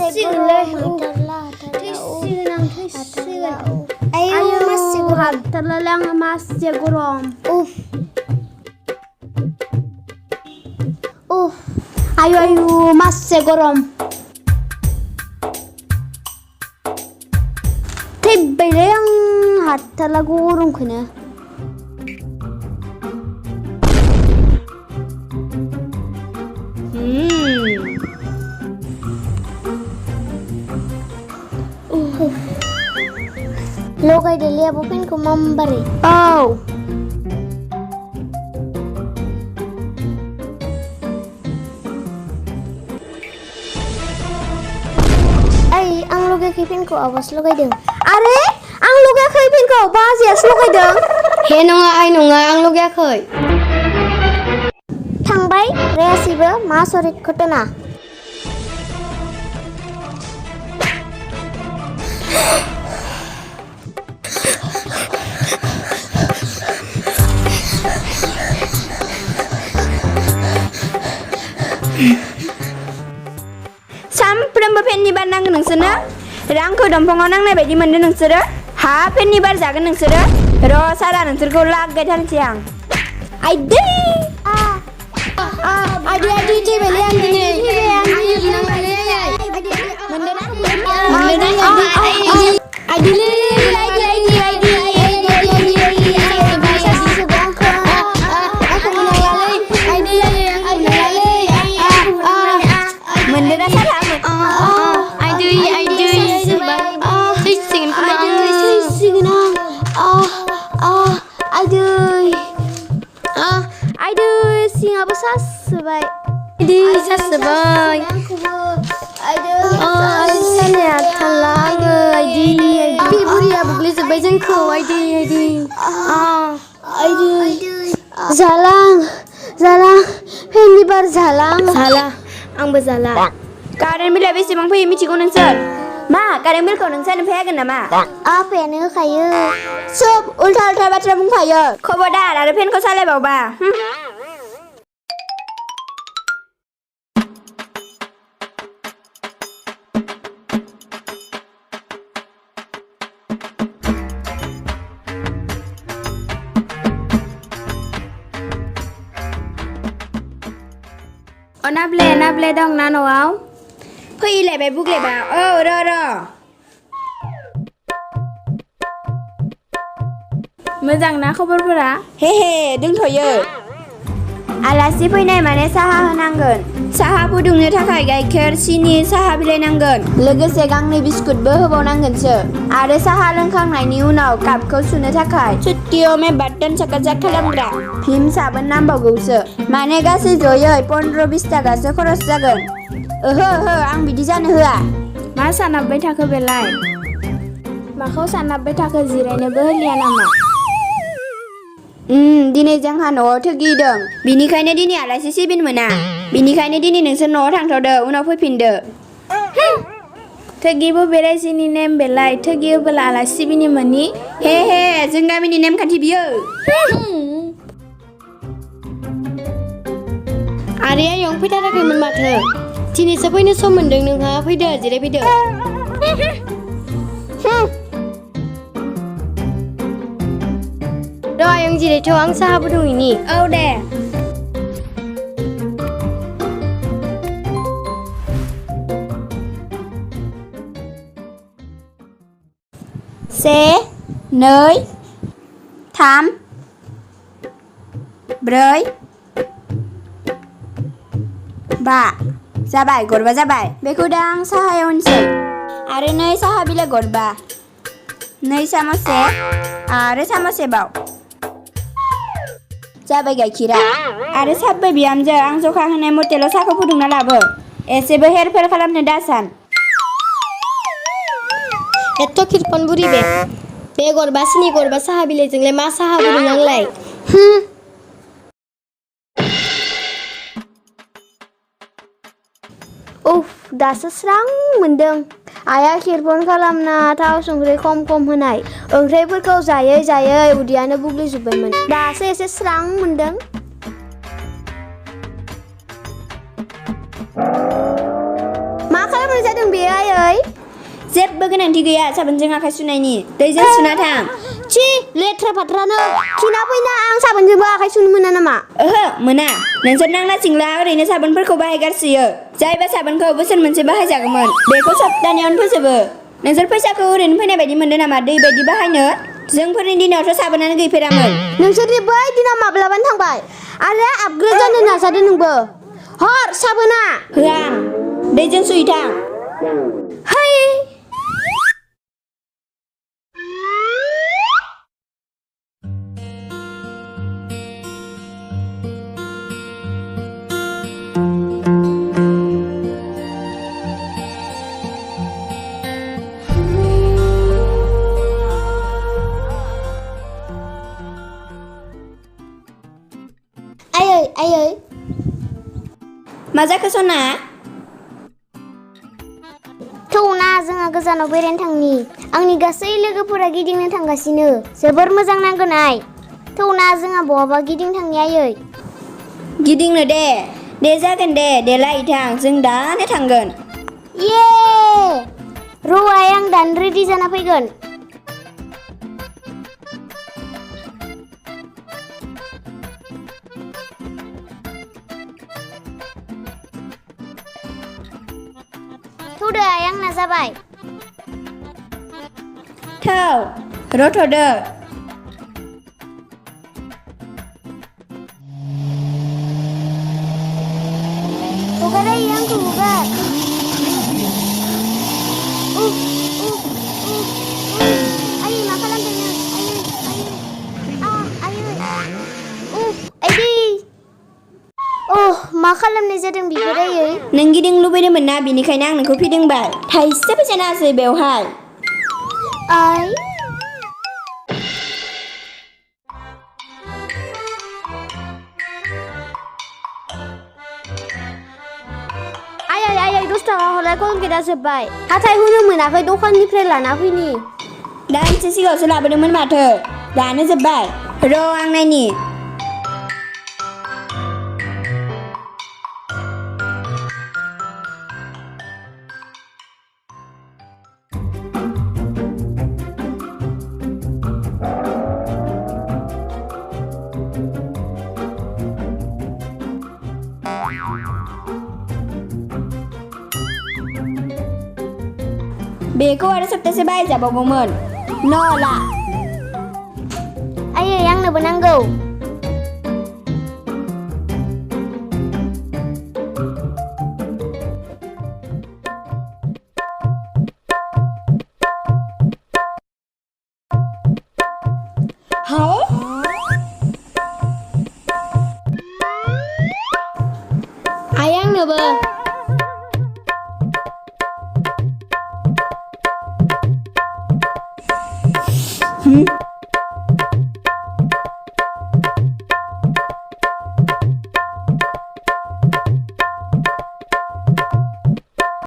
Ayo masih terlalang masih gurung. Ayo masih gurung. Tapi yang terlalu gurung kena. Lokai delia bukan ku memberi. Oh. Ay, ang lokai Khirfin ko awas lokai deng. Are, ang lokai Khirfin ko bas yes lokai deng. He nonga ay nonga ang lokai khoi. Thangbai, reasiba masorit khotona. सानफ्रोमबो फेननि बार नांगोन नोंसोरनो रांखौ दंफाङाव नांनाय बायदि मोनदों नोंसोरो हा फेननि बार जागोन नोंसोरो र' सारा नोंसोरखौ लागायथारनोसै आं आइदै Adi cebeli yang gini. Sasbay. Di sasbay. Sana talang. Bibari ya bugli sebay jengko. Zalang. Penny bar zalang. Salah. Angba salah. Current बिला बेसेबां फैयो मिथिगौ नोंसोर मा कारेन्ट बिलखौ नोंसोर होफैयागोन नामा फेन होखायो सब उल्था उल्था बाथ्रा बुंफायो खबरदार आरो फेनखौ सालायबावबा नाब्ले दं ना न'आव फैलायबाय बुग्लायबा औ र' मोजां ना खबरफोरा हे दोनथ'यो आलासि फैनाय माने साहा होनांगोन साहा फुदुंनो थाखाय गाइखेर सिनि साहा बिलाइ नांगोन लोगोसे गांनै बिस्कुटबो होबावनांगोनसो आरो साहा लोंखांनायनि उनाव कापखौ सुनो थाखाय चुटकियों में बर्तन चकाचक खालामग्रा भीम साबोन नांबावगौसो माने गासै जयै 15-20 थाखासो खरस जागोन ओहो आं बिदि जानो होआ मा सानाबबाय थाखो बेलाय माखौ सानाबबाय थाखो जिरायनोबो होलिया नामा दिनै जोंहा न'आव थोगि दं बिनिखायनो दिनै आलासि सिबिन मोना बिनिखायनो दिनै नोंसोर न'आव थांथ'दो उनाव फैफिनदो थोगिबो बेरायसिनि नेम बेलाय थोगि होबोला आलासि सिबिनि मोनि हे जों गामिनि नेमखान्थि बियो आरैया यं फैथाराखैमोन माथो दिनैसो फैनो सम मोनदों नोंहा फैदो जिरायफैदो आयं जिरायथ' आं साहा फुदुंहैनि औ दे से नै थाम ब्रै बा जाबाय गरबा जाबाय बेखौ दा आं साहायाव होनसै आरो नै साहा बिलाइ गरबा नै सामसे आरो सामसेबाव जाबाय गाइखेरा आरो साब्बाय बिहामजो आं जखा होनाय मतेल' साहाखौ फुदुंना लाबो एसेबो हेरफेर खालामनो दासान एथ' खिरफन बुरि बे गरबा सिनि गरबा साहा बिलाइजोंलाय मा साहा फुदुंनांलाय दासो स्रां मोनदों आइया खिरफन खालामना थाव संख्रि खम होनाय ओंख्रिफोरखौ जायै उदैयानो बुग्लिजोब्बायमोन दासो एसे स्रां मोनदों मा खालामनाय जादों बेयो आयै जेबो गोनांथि गैया साबोनजों आखाइ सुनायनि दैजों सुना थां छी लेथ्रा फाथ्रानो खिना फैना आं साबोनजोंबो आखाइ सुनो मोना नामा ओहो मोना नोंसोर नांला चिंला ओरैनो साबोनफोरखौ बाहायगारसोयो जायबा साबोनखौ बोसोर मोनसे बाहायजागौमोन बेखौ सप्तानैयावनो फोजोबो नोंसोर फैसाखौ ओरैनो फैनाय बायदि मोनदों नामा दै बायदि बाहायनो जोंफोरनि दिनावथ' साबोनानो गैफेरामोन नोंसोरनि बै दिनाव माब्लाबानो थांबाय आरो आपग्रेड जानो नाजादों नोंबो हर साबोना होआ आं दैजों सुहैथां है आयै मा जाखो सना थौना जोंहा गोजानाव बेरायनो थांनि आंनि गासै लोगोफोरा गिदिंनो थांगासिनो जोबोर मोजां नांगोन आइ थौना जोंहा बहाबा गिदिं थांनि आयै गिदिंनो दे जागोन दे लायथां जों दानो थांगोन ये र'आय आं दानो रेडि जाना फैगोन थौदो आइ आंना जाबाय थौ रथ'दो हगार आयै आंखौ हगार आयै मा खालामदों नों आयै मा खालामनाय जादों बेफोर आयै नों गिदिं लुबैदोंमोन ना बिनिखायनो आं नोंखौ फिदिंबाय थाइसे फैसा नाङासै बेवहाय आइ आयै 10 थाखा हरलाय कलगेटआ जोब्बाय हाथाय हुनो मोनाखै दखाननिफ्राय लाना फैनि दानसे सिगाङावसो लाबोदोंमोन माथो दानो जोब्बाय र' आं नायनि बेखौ आरो सप्तासे बाहायजाबावगौमोन ला आयै आंनोबो नांगौ हाय आइ आंनोबो